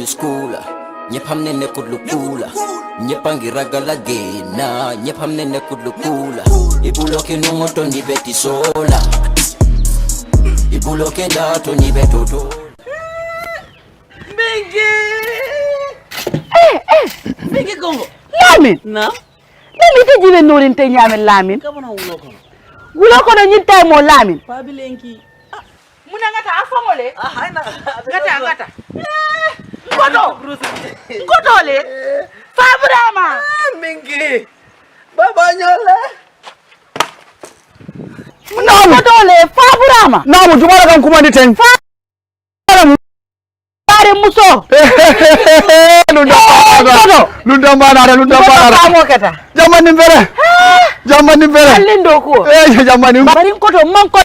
in school. Nyepamne ne kudlukula. Nyepangi ragala gena. Nyepamne ne kudlukula. Ibuloke nungoto ni beti sola. Ibuloke dato ni betoto. Bigi Congo. Lamin. Na? Lamin te jibe norin te nyame Lamin. Kabana wulo kono. Wulo kono nyinta mo Lamin. Pabilenki. Muna ngata afongole. Haina. Ngata. Ngoto le. Fabrama. Mingi. Baba nyole. Ngoto le Fabrama. Na mu jumala kan kuma ni ten. Pare muso. Lunda mana. Jamani mbere. Alindo ko. Jamani. Bari ngoto manko.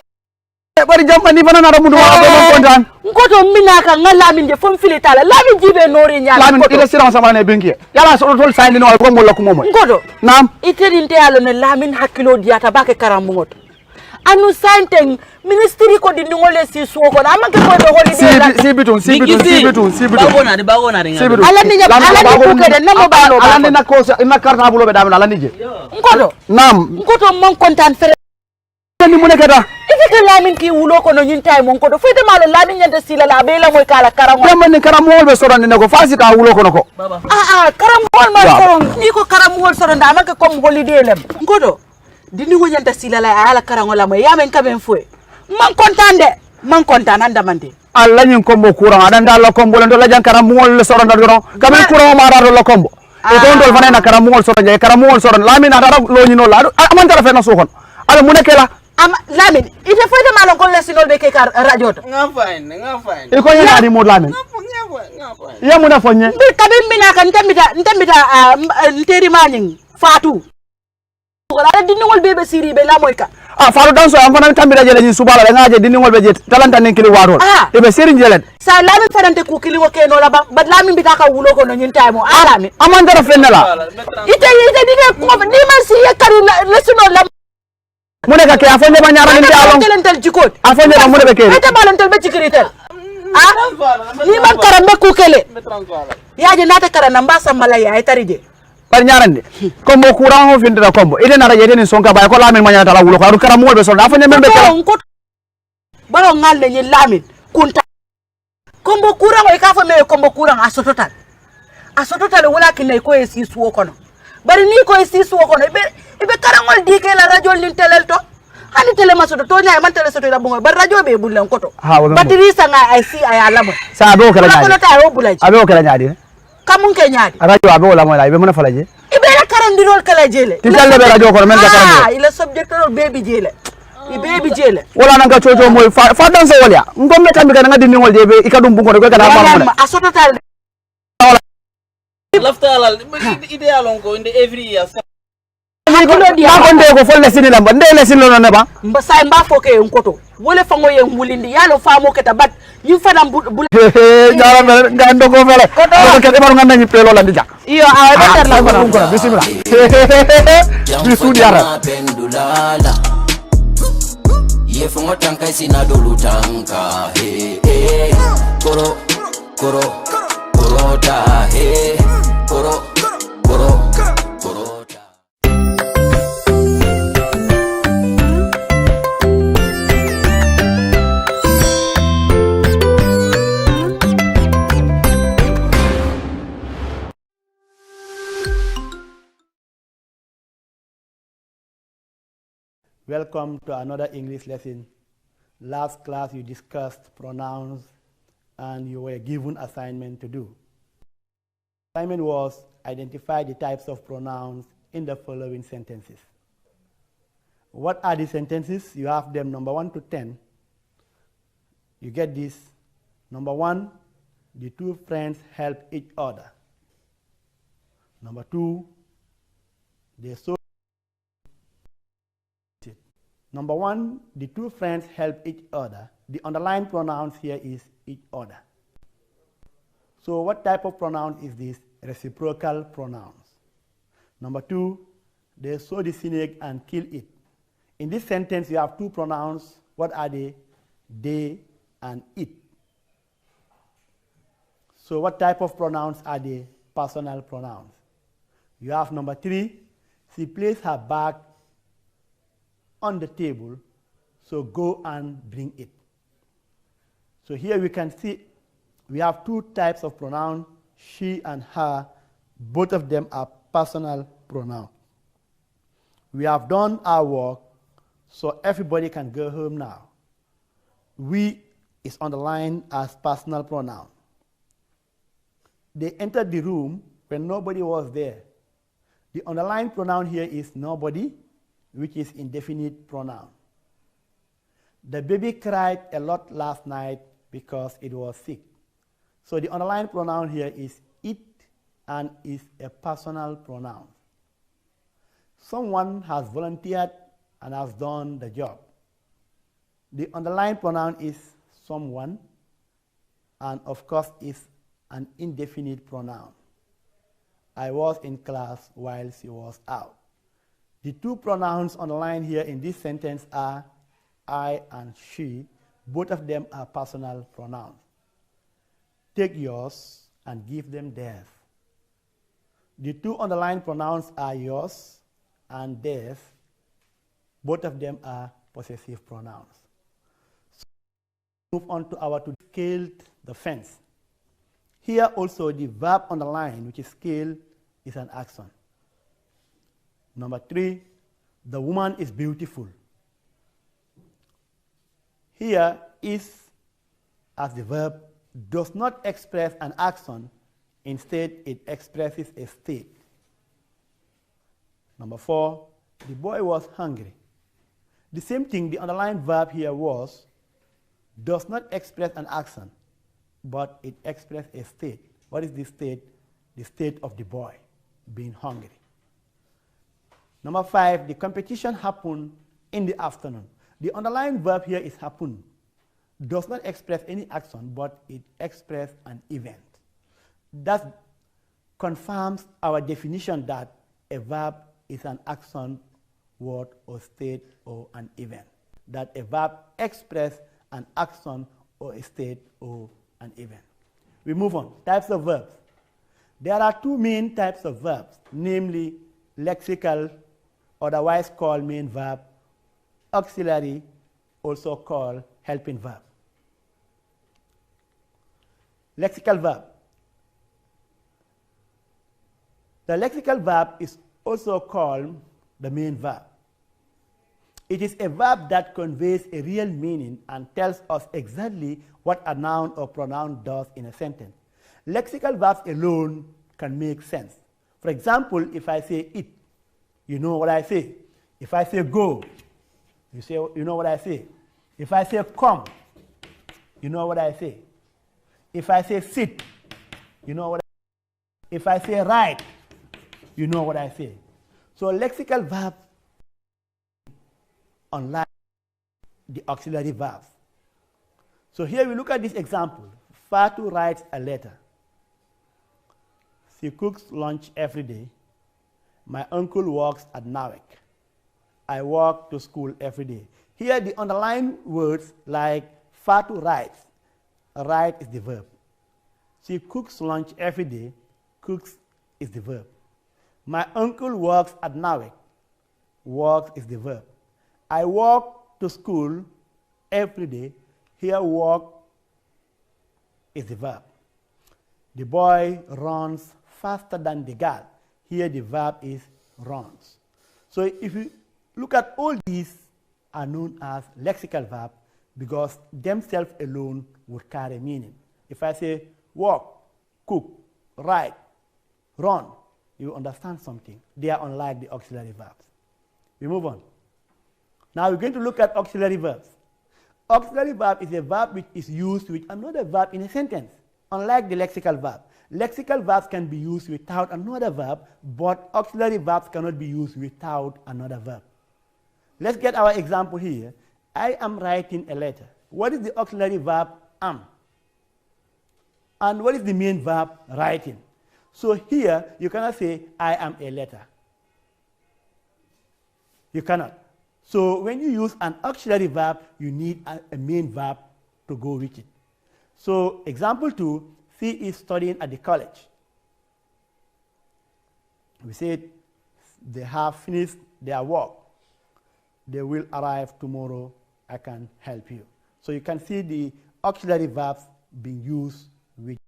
Bari jamani bana na mundu wa ko kontan. Ngoto minaka ngalamin de fom filitala. Lamin jibe nori nyala. Lamin ila siran sama ne benki. Yala so tol sayni no ko mo lakko momo. Ngoto. Nam. Iterinte yalo ne Lamin hakilo diata bake karamungoto. Anu sainteng ministry ko di ngole si suko na amanke ko do holiday la si bitun bagona de ngam ala ni ko de namo balo ala ni na ko ina karta bulo be dam ala ni je ngodo nam ngoto mon kontan fere ni mu nekata ifike Lamin ki wulo ko no nyinta mon ko do fete malo Lamin nyanta sila la be la moy kala karango jamani karamol be soron ne ko fasi ka wulo ko nako karamol ma soron ni ko karamol soron da amanke ko holiday lem ngodo dini wonyanta sila la ala karango la moy yamen kamen fue man kontaan anda mande alla nyin kombo courant adanda la kombo len do la jankara mol le soron do kamen courant ma rado la kombo e ko ndol fana na kara mol soron je kara mol soron Lamin ada lo nyino la amanta la fena sokon ala mu nekela am Lamin ite foyde malon ko lesinol be ke kar radio to nga fine e ko yana di mod Lamin ya mu na fonye bi kabin mina kan ntambita nteri maning fatu wala diningol bebe siri be la moy ka faru danso am fana tambira jele ni subala la ngaje diningol be je talanta nen kili warol e be seri jele sa Lamin farante ku kili wo ke no la ba Lamin bi ka wulo ko no nyin taymo Lamin amanda ra fenela ite dine ko ni man si yakari lesuno la mu ne ka ke afonde ba nyara ni alon telentel jikot afonde ba mu ne be ke ite balantel be jikiritel ni man karambe ku kele yaje nata karana mbasa malaya ay tarije par ñarande kombo courant ho findira kombo ide nara yede ni sonka bay ko Lamin mañata la wulo ko adu karam wolbe solda afanya membe kala baro ngal ni Lamin kunta kombo courant o ka fa me kombo courant asototal wala kinay ko esi suwo kono bari ni ko esi suwo kono ibe karangol dike la radio lin telel to hani tele masoto to nyaay man tele soto la bongo bar radio be bulan koto batiri sanga ay si ay alamo sa do kala nyaadi ko ta o bulaji abe o kala nyaadi kamun ke nyaadi radio abe wala moy la ibe mona falaje ibe la karandirol kala jele ti talle be radio ko men ga karande ila subject ro baby jele baby jele wala nanga coco moy fa dan so wala ngombe tambi kana ngadi ningol je be ikadum bungo ko kana ma asototal lafta alal ideal on ko inde every year ma ko nde ko folle sini lamba nde le sini no ne ba mba say mba foke en koto wole fango yen mulindi yalo famo keta bat yu fanam bul ñara mel ngando ko fele ko ke baru nganda ni pelo la ndija iyo awa betar la ko bismillah bi sudi yara pendulala yefungo tanka sina dolu tanka korota korota Welcome to another English lesson. Last class you discussed pronouns and you were given assignment to do. Assignment was identify the types of pronouns in the following sentences. What are the sentences? You have them number 1 to 10. You get this. Number 1, the two friends help each other. Number 2, they saw. Number 1, the two friends help each other. The underlined pronouns here is each other. So what type of pronoun is this? Reciprocal pronouns. Number 2, they saw the snake and kill it. In this sentence, you have two pronouns. What are they? They and it. So what type of pronouns are the personal pronouns? You have number 3. She placed her bag on the table, so go and bring it. So here we can see we have 2 types of pronoun, she and her. Both of them are personal pronouns. We have done our work, so everybody can go home now. We is underlined as personal pronoun. They entered the room when nobody was there. The underlined pronoun here is nobody, which is indefinite pronoun. The baby cried a lot last night because it was sick. So the underlined pronoun here is it and is a personal pronoun. Someone has volunteered and has done the job. The underlined pronoun is someone, and of course is an indefinite pronoun. I was in class while she was out. The 2 pronouns underlined here in this sentence are I and she. Both of them are personal pronouns. Take yours and give them theirs. The 2 underlined pronouns are yours and theirs. Both of them are possessive pronouns. So move on to our to scaled the fence. Here also the verb underlined, which is scale, is an action. Number 3, the woman is beautiful. Here is as the verb does not express an action, instead it expresses a state. Number 4, the boy was hungry. The same thing, the underlined verb here was does not express an action, but it expresses a state. What is the state? The state of the boy being hungry. Number 5, the competition happened in the afternoon. The underlying verb here is happen. Does not express any action, but it expresses an event. That confirms our definition that a verb is an action, word, or state, or an event. That a verb expresses an action, or a state, or an event. We move on. Types of verbs. There are 2 main types of verbs, namely lexical, otherwise called main verb, auxiliary, also called helping verb. Lexical verb. The lexical verb is also called the main verb. It is a verb that conveys a real meaning and tells us exactly what a noun or pronoun does in a sentence. Lexical verbs alone can make sense. For example, if I say it, you know what I say. If I say go, you know what I say. If I say come, you know what I say. If I say sit, you know what I say. If I say write, you know what I say. So lexical verbs, unlike the auxiliary verbs. So here we look at this example. Fatu writes a letter. She cooks lunch every day. My uncle works at NAWEC. I walk to school every day. Here the underlined words like Fatu writes. Write is the verb. She cooks lunch every day. Cooks is the verb. My uncle works at NAWEC. Works is the verb. I walk to school every day. Here walk is the verb. The boy runs faster than the girl. Here the verb is runs. So if you look at all these are known as lexical verbs because themselves alone would carry meaning. If I say walk, cook, write, run, you understand something. They are unlike the auxiliary verbs. We move on. Now we're going to look at auxiliary verbs. Auxiliary verb is a verb which is used with another verb in a sentence, unlike the lexical verb. Lexical verbs can be used without another verb, but auxiliary verbs cannot be used without another verb. Let's get our example here. I am writing a letter. What is the auxiliary verb? Am. And what is the main verb? Writing. So here, you cannot say, I am a letter. You cannot. So when you use an auxiliary verb, you need a main verb to go with it. So example 2, C is studying at the college. We said they have finished their work. They will arrive tomorrow. I can help you. So you can see the auxiliary verbs being used with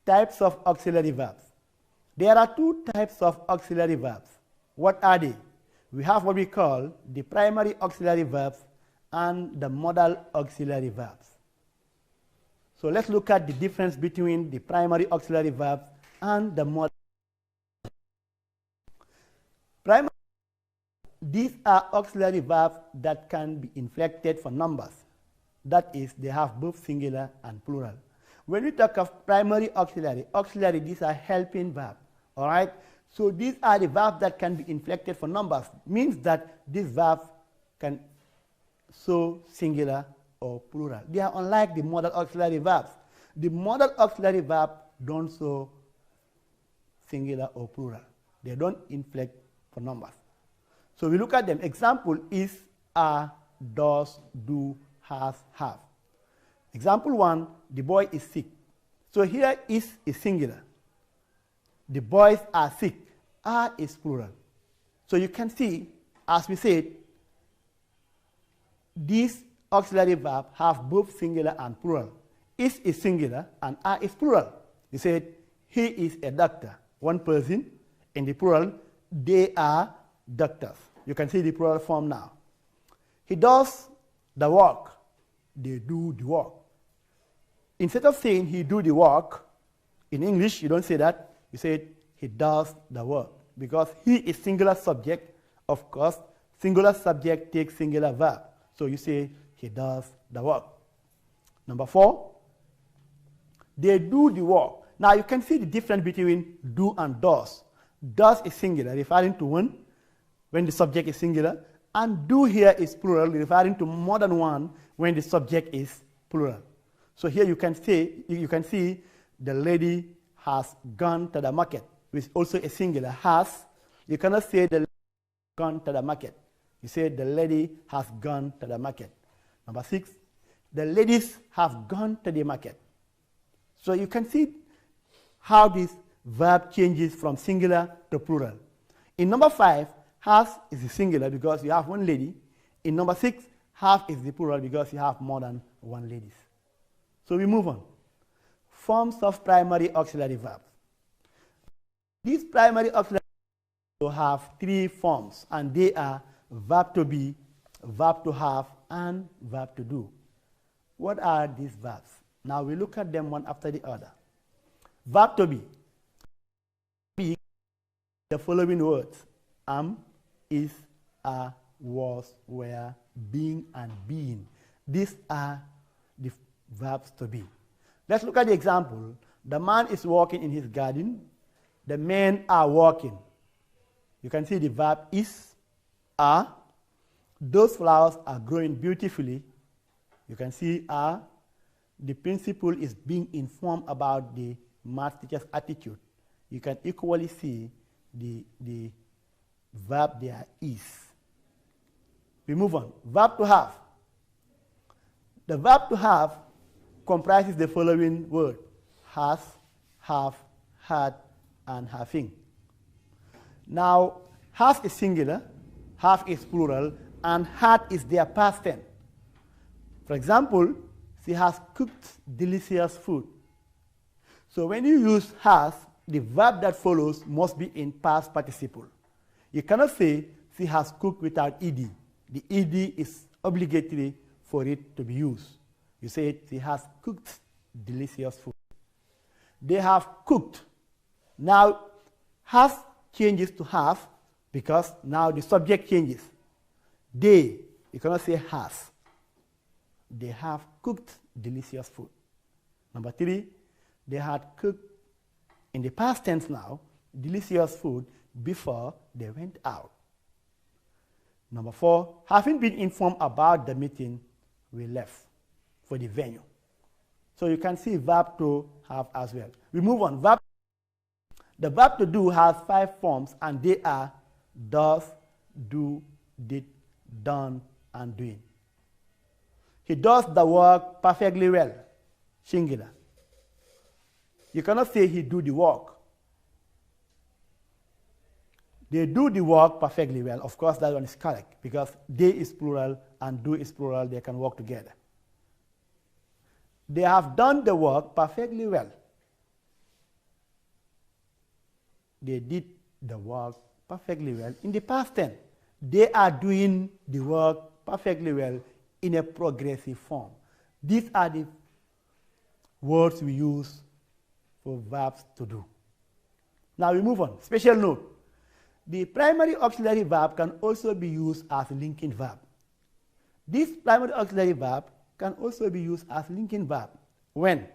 types of auxiliary verbs. There are two types of auxiliary verbs. What are they? We have what we call the primary auxiliary verbs and the modal auxiliary verbs. So let's look at the difference between the primary auxiliary verbs and the modal. Primary, these are auxiliary verbs that can be inflected for numbers. That is, they have both singular and plural. When we talk of primary auxiliary, these are helping verbs. All right? So these are the verbs that can be inflected for numbers. Means that these verbs can show singular or plural. They are unlike the modal auxiliary verbs. The modal auxiliary verbs don't show singular or plural. They don't inflect for numbers. So we look at them. Example is are, does, do, has, have. Example 1, the boy is sick. So here is singular. The boys are sick. Are is plural. So you can see, as we said, these auxiliary verbs have both singular and plural. Is singular and are is plural. You said, he is a doctor. One person. In the plural, they are doctors. You can see the plural form now. He does the work. They do the work. Instead of saying he do the work, in English, you don't say that. You say he does the work. Because he is singular subject, of course, singular subject takes singular verb. So you say he does the work. Number 4, they do the work. Now you can see the difference between do and does. Does is singular, referring to one when the subject is singular, and do here is plural, referring to more than one when the subject is plural. So here you can see the lady has gone to the market, which is also a singular. Has, you cannot say the lady has gone to the market. You say the lady has gone to the market. Number 6, the ladies have gone to the market. So you can see how this verb changes from singular to plural. In number 5, has is the singular because you have one lady. In number 6, have is the plural because you have more than one ladies. So we move on. Forms of primary auxiliary verbs. These primary auxiliary verbs have 3 forms, and they are verb to be, verb to have, and verb to do. What are these verbs? Now we look at them one after the other. Verb to be. The following words: am, is, are, was, were, being, and being. These are the verbs to be. Let's look at the example. The man is walking in his garden. The men are walking. You can see the verb is, are. Those flowers are growing beautifully. You can see are. The principal is being informed about the math teacher's attitude. You can equally see the verb there is. We move on. Verb to have. The verb to have comprises the following word: has, have, had, and having. Now, has is singular, have is plural, and had is their past tense. For example, she has cooked delicious food. So when you use has, the verb that follows must be in past participle. You cannot say she has cooked without ed. The ed is obligatory for it to be used. You say she has cooked delicious food. They have cooked. Now, has changes to have because now the subject changes. They, you cannot say has. They have cooked delicious food. Number 3, they had cooked in the past tense now delicious food before they went out. Number 4, having been informed about the meeting, we left for the venue. So you can see verb to have as well. We move on. The verb to do has 5 forms, and they are does, do, did, done, and doing. He does the work perfectly well. singular. You cannot say he do the work. They do the work perfectly well. Of course, that one is correct because they is plural and do is plural. They can work together. They have done the work perfectly well. They did the work perfectly well in the past tense. They are doing the work perfectly well in a progressive form. These are the words we use for verbs to do. Now we move on. Special note. The primary auxiliary verb can also be used as a linking verb. This primary auxiliary verb can also be used as a linking verb when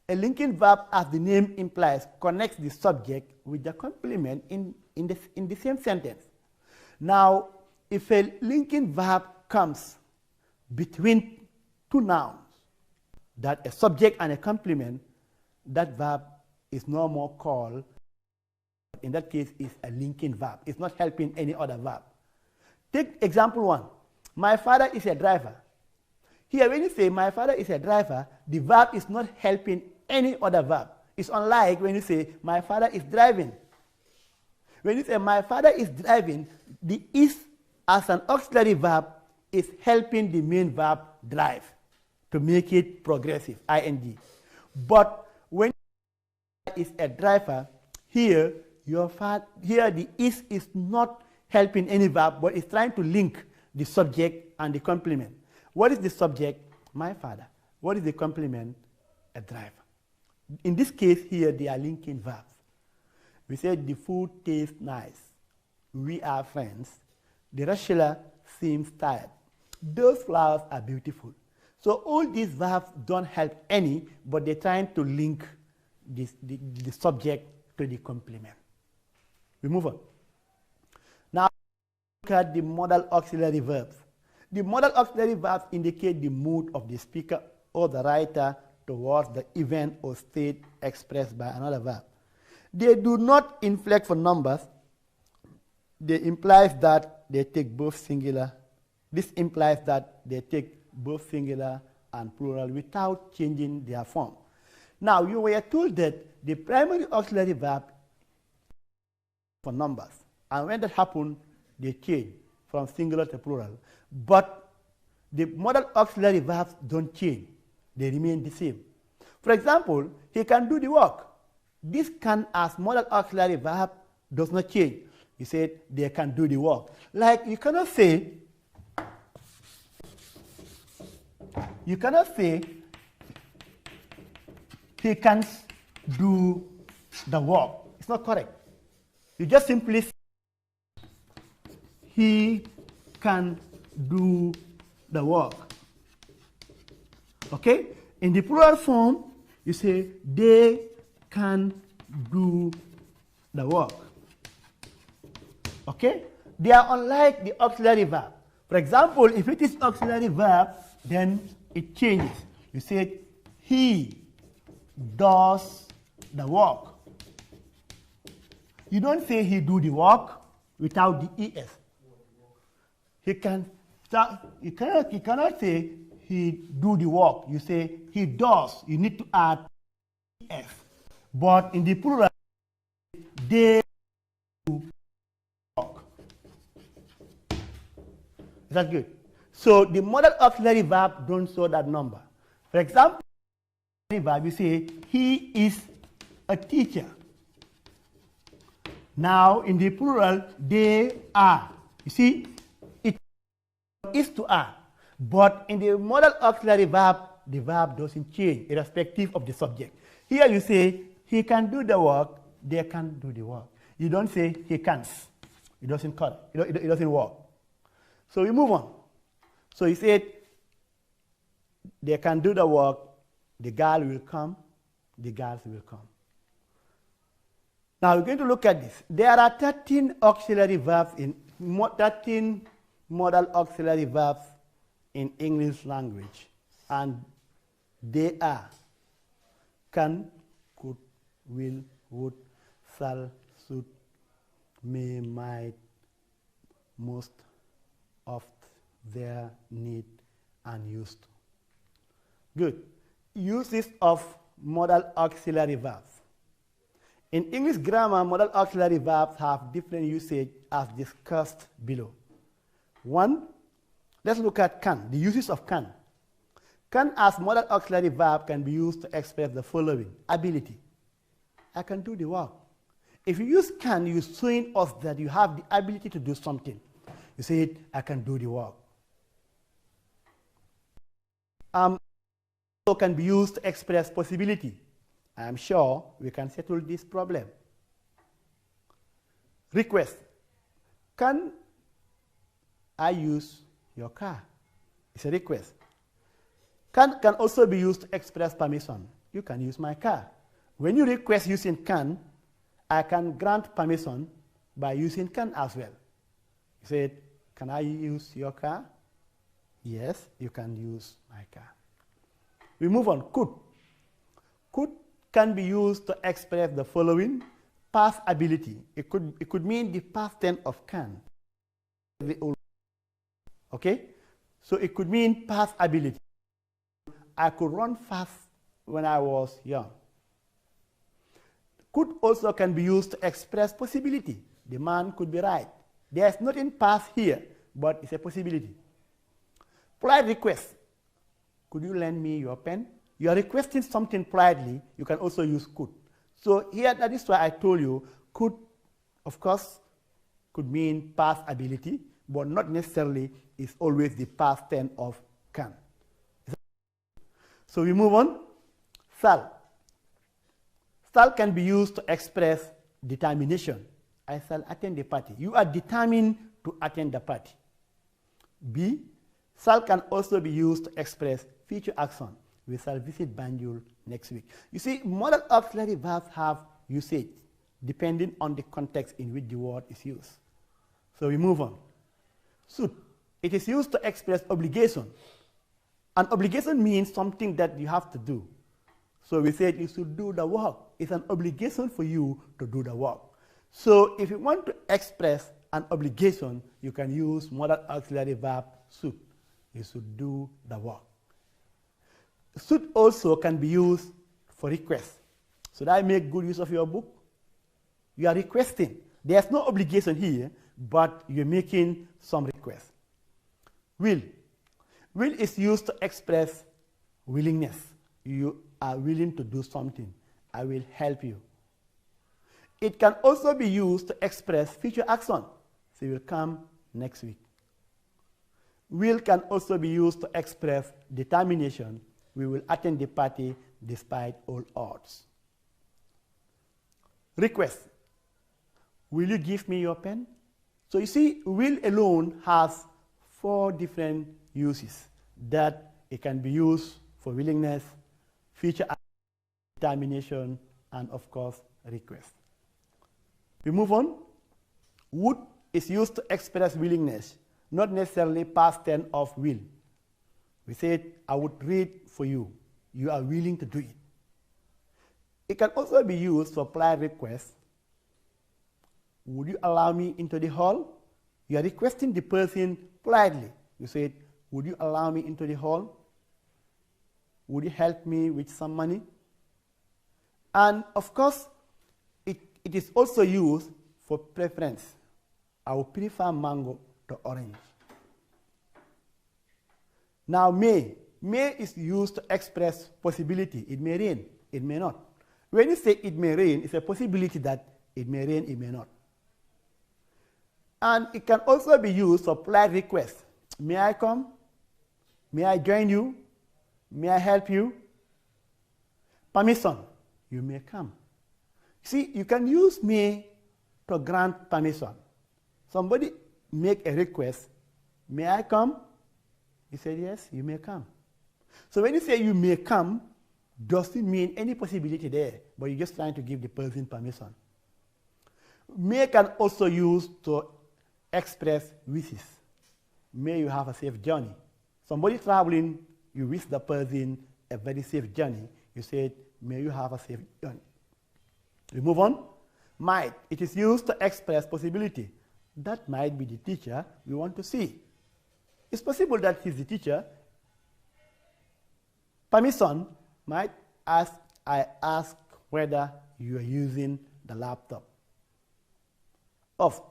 a linking verb, as the name implies, connects the subject with the complement in the same sentence. Now, if a linking verb comes between two nouns, that a subject and a complement, that verb is no more called, in that case, is a linking verb. It's not helping any other verb. Take example 1. My father is a driver. Here, when you say my father is a driver, the verb is not helping any other verb. It's unlike when you say my father is driving. When you say my father is driving, the is as an auxiliary verb is helping the main verb drive to make it progressive, ing. But when is a driver, here the is not helping any verb, but it's trying to link the subject and the complement. What is the subject? My father. What is the complement? A driver. In this case here, they are linking verbs. We said the food tastes nice. We are friends. The Rashila seems tired. Those flowers are beautiful. So all these verbs don't help any, but they're trying to link the subject to the complement. We move on. Now look at the modal auxiliary verbs. The modal auxiliary verbs indicate the mood of the speaker or the writer towards the event or state expressed by another verb. They do not inflect for numbers. They implies that they take both singular. This implies that they take both singular and plural without changing their form. Now, you were told that the primary auxiliary verb for numbers, and when that happens, they change from singular to plural. But the modal auxiliary verbs don't change. They remain the same. For example, he can do the work. This can as modal auxiliary verb does not change. You said they can do the work. Like you cannot say he can do the work. It's not correct. You just simply say he can do the work. Okay? In the plural form, you say they can do the work. Okay? They are unlike the auxiliary verb. For example, if it is auxiliary verb, then it changes. You say he does the work. You don't say he do the work without the es. You cannot say he do the work. You say he does. You need to add es. But in the plural, they do work. Is that good? So the modal auxiliary verb don't show that number. For example, verb, you say he is a teacher. Now in the plural, they are. You see, it is to are. But in the modal auxiliary verb, the verb doesn't change irrespective of the subject. Here you say he can do the work, they can do the work. You don't say he can't. It doesn't cut. It doesn't work. So we move on. So he said they can do the work, the girl will come, the girls will come. Now we're going to look at this. There are 13 auxiliary verbs in 13 modal auxiliary verbs in English language, and they are can, could, will, would, shall, should, may, might, most, oft, there, need, and used to. Good. Uses of modal auxiliary verbs. In English grammar, modal auxiliary verbs have different usage as discussed below. One, let's look at can, the uses of can. Can as modal auxiliary verb can be used to express the following: ability. I can do the work. If you use can, you're showing us that you have the ability to do something. You say, I can do the work. Also can be used to express possibility. I am sure we can settle this problem. Request. Can I use your car? It's a request. Can also be used to express permission. You can use my car. When you request using can, I can grant permission by using can as well. You said, can I use your car? Yes, you can use my car. We move on. Could. Could can be used to express the following: past ability. It could mean the past tense of can. Okay? So it could mean past ability. I could run fast when I was young. Could also can be used to express possibility. The man could be right. There's nothing past here, but it's a possibility. Polite request. Could you lend me your pen? You are requesting something politely. You can also use could. So here, that is why I told you could, of course, could mean past ability, but not necessarily is always the past tense of can. So we move on. Shall. Shall can be used to express determination. I shall attend the party. You are determined to attend the party. B. Shall can also be used to express future action. We shall visit Banjul next week. You see, modal auxiliary verbs have usage depending on the context in which the word is used. So we move on. Should. It is used to express obligation. An obligation means something that you have to do. So we said you should do the work. It's an obligation for you to do the work. So if you want to express an obligation, you can use modal auxiliary verb should. You should do the work. Should also can be used for request. Should I make good use of your book? You are requesting. There's no obligation here, but you're making some request. Will. Will is used to express willingness. You are willing to do something. I will help you. It can also be used to express future action. She will come next week. Will can also be used to express determination. We will attend the party despite all odds. Request. Will you give me your pen? So you see, will alone has 4 different uses that it can be used for willingness, future determination, and of course, request. We move on. Would is used to express willingness, not necessarily past tense of will. We said, I would read for you. You are willing to do it. It can also be used for polite request. Would you allow me into the hall? You are requesting the person politely. You said, would you allow me into the hall? Would you help me with some money? And of course, it is also used for preference. I would prefer mango to orange. Now, may. May is used to express possibility. It may rain, it may not. When you say it may rain, it's a possibility that it may rain, it may not. And it can also be used for polite request. May I come? May I join you? May I help you? Permission. You may come. See, you can use may to grant permission. Somebody make a request. May I come? You say yes, you may come. So when you say you may come, doesn't mean any possibility there, but you're just trying to give the person permission. May can also use to express wishes. May you have a safe journey. Somebody traveling, you wish the person a very safe journey. You said, may you have a safe journey. We move on. Might. It is used to express possibility. That might be the teacher we want to see. It's possible that he's the teacher. Permission Might I ask whether you are using the laptop? Oft,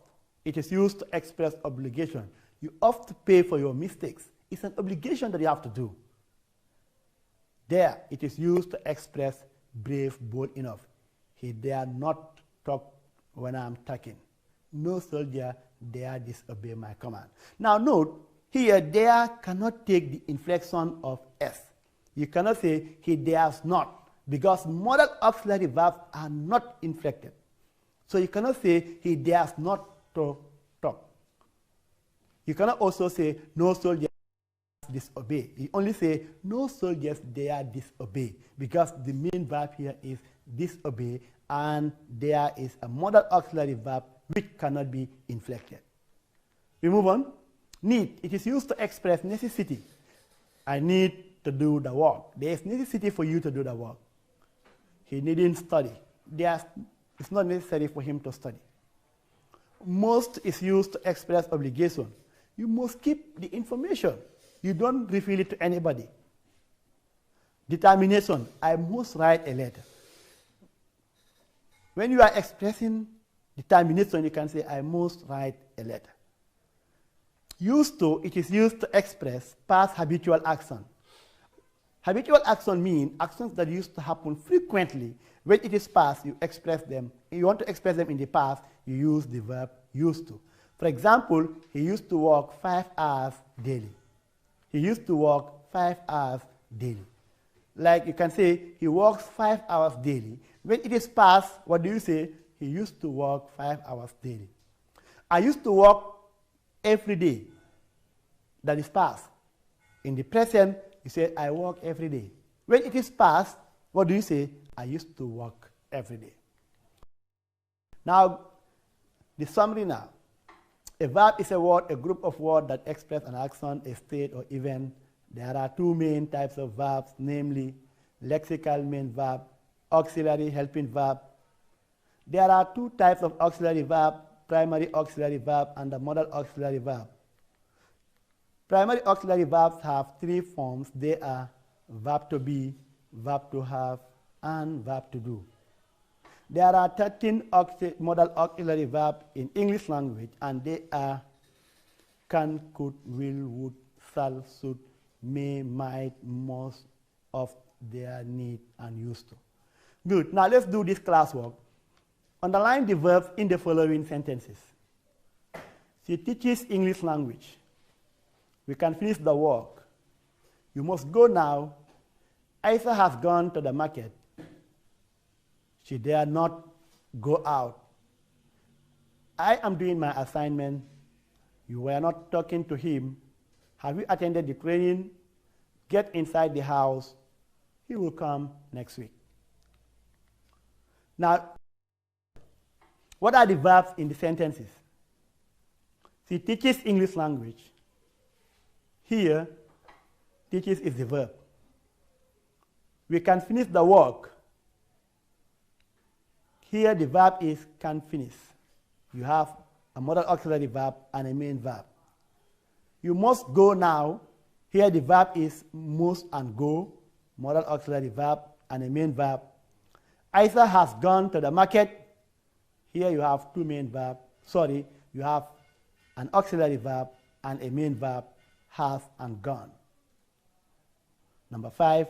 it is used to express obligation. You have to pay for your mistakes. It's an obligation that you have to do. There, it is used to express brave, bold enough. He dare not talk when I'm talking. No soldier dare disobey my command. Now note, here dare cannot take the inflection of S. You cannot say he dares not, because modal auxiliary verbs are not inflected. So you cannot say he dares not to talk. You cannot also say no soldier disobey. You only say no soldiers dare disobey, because the main verb here is disobey, and there is a modal auxiliary verb which cannot be inflected. We move on. Need. It is used to express necessity. I need to do the work. There is necessity for you to do the work. He needn't study. It's not necessary for him to study. Must is used to express obligation. You must keep the information. You don't reveal it to anybody. Determination. I must write a letter. When you are expressing determination, you can say, I must write a letter. Used to, it is used to express past habitual action. Habitual action means actions that used to happen frequently. When it is past, you express them. If you want to express them in the past, you use the verb used to. For example, he used to work 5 hours daily. He used to work 5 hours daily. Like you can say, he works 5 hours daily. When it is past, what do you say? He used to work 5 hours daily. I used to work every day. That is past. In the present, you say, I work every day. When it is past, what do you say? I used to work every day. Now, the summary now. A verb is a word, a group of words that express an action, a state, or event. There are two main types of verbs, namely lexical main verb, auxiliary helping verb. There are two types of auxiliary verb, primary auxiliary verb and the modal auxiliary verb. Primary auxiliary verbs have 3 forms. They are verb to be, verb to have, and verb to do. There are 13 modal auxiliary verbs in English language, and they are can, could, will, would, shall, should, may, might, must, of, dare, need, and used to. Good. Now let's do this classwork. Underline the verbs in the following sentences. She teaches English language. We can finish the work. You must go now. Isa has gone to the market. She dare not go out. I am doing my assignment. You were not talking to him. Have you attended the training? Get inside the house. He will come next week. Now, what are the verbs in the sentences? She teaches English language. Here, teaches is the verb. We can finish the work. Here, the verb is can finish. You have a modal auxiliary verb and a main verb. You must go now. Here, the verb is must and go, modal auxiliary verb and a main verb. Isa has gone to the market. Here, you have two main verbs. Sorry, you have an auxiliary verb and a main verb, has and gone. Number 5,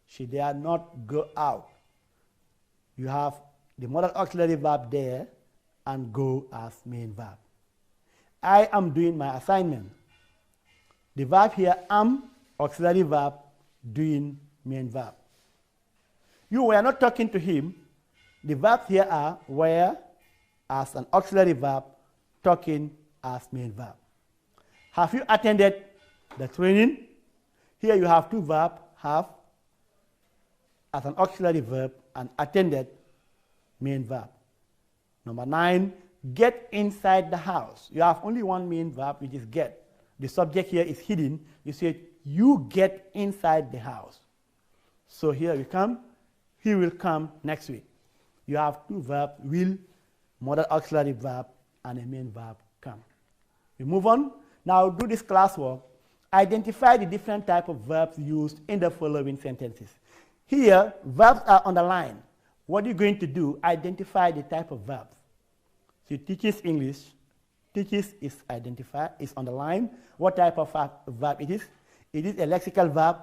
she dare not go out. You have the modal auxiliary verb there and go as main verb. I am doing my assignment. The verb here, am, auxiliary verb, doing, main verb. You were not talking to him. The verbs here are were as an auxiliary verb, talking as main verb. Have you attended the training? Here you have two verbs, have as an auxiliary verb and attended, main verb. Number 9, get inside the house. You have only one main verb, which is get. The subject here is hidden. You say, you get inside the house. So here we come. He will come next week. You have two verbs, will, modal auxiliary verb, and a main verb, come. We move on. Now do this classwork. Identify the different type of verbs used in the following sentences. Here, verbs are underlined. What are you going to do? Identify the type of verbs. So teaches English. Teaches is identified, is underlined. What type of verb it is? It is a lexical verb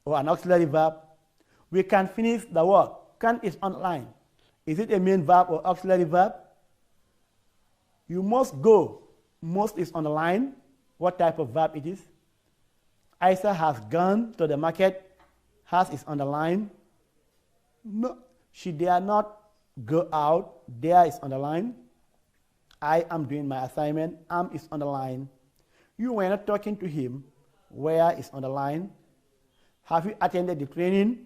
or an auxiliary verb. We can finish the word. Can is underlined. Is it a main verb or auxiliary verb? You must go. Must is underlined. What type of verb it is? Isa has gone to the market. Has is underlined. No, she dare not go out. Dare is underlined. I am doing my assignment. Am is underlined. You were not talking to him. Where is underlined. Have you attended the training?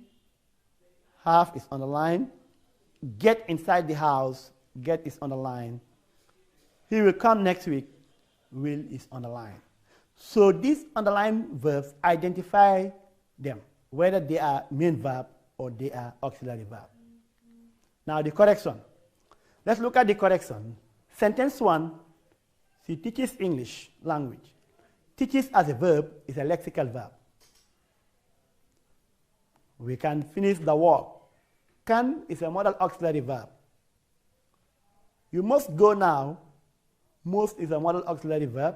Have is underlined. Get inside the house. Get is underlined. He will come next week. Will is underlined. So these underlined verbs, identify them, whether they are main verb or they are auxiliary verb. Now the correction. Let's look at the correction. Sentence 1, she teaches English language. Teaches as a verb is a lexical verb. We can finish the word. Can is a modal auxiliary verb. You must go now. Must is a modal auxiliary verb.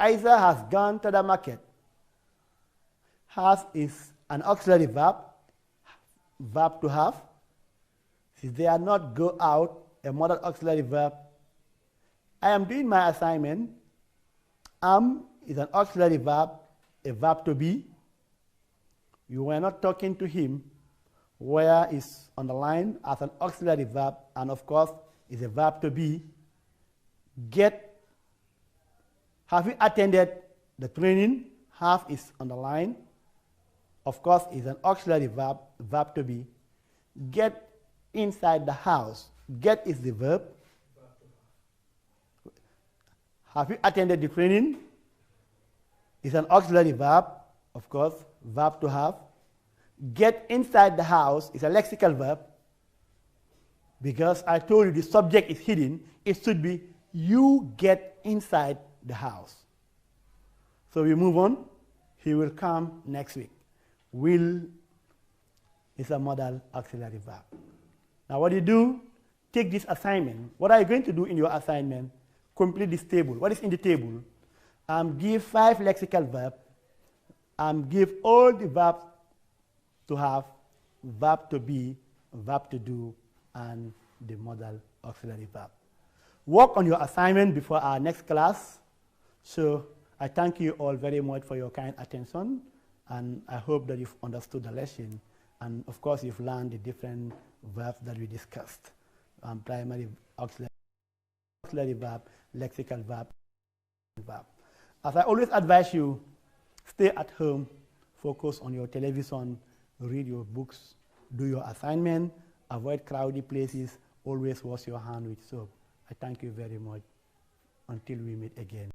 Isa has gone to the market. Has is an auxiliary verb. Verb to have. Since they are not go out, a modal auxiliary verb. I am doing my assignment. Am is an auxiliary verb, a verb to be. You were not talking to him. Where is underlined as an auxiliary verb, and of course is a verb to be. Get. Have you attended the training? Have is underlined. Of course is an auxiliary verb, verb to be. Get inside the house. Get is the verb. Have you attended the training? Is an auxiliary verb, of course, verb to have. Get inside the house is a lexical verb. Because I told you the subject is hidden, it should be you get inside the house. So we move on. He will come next week. Will is a modal auxiliary verb. Now what do you do? Take this assignment. What are you going to do in your assignment? Complete this table. What is in the table? Give 5 lexical verbs. Give all the verbs to have, verb to be, verb to do, and the modal auxiliary verb. Work on your assignment before our next class. So I thank you all very much for your kind attention, and I hope that you've understood the lesson, and of course you've learned the different verbs that we discussed. Primary auxiliary verb, lexical verb. As I always advise you, stay at home, focus on your television, read your books, do your assignment, avoid crowded places, always wash your hand with soap. I thank you very much. Until we meet again.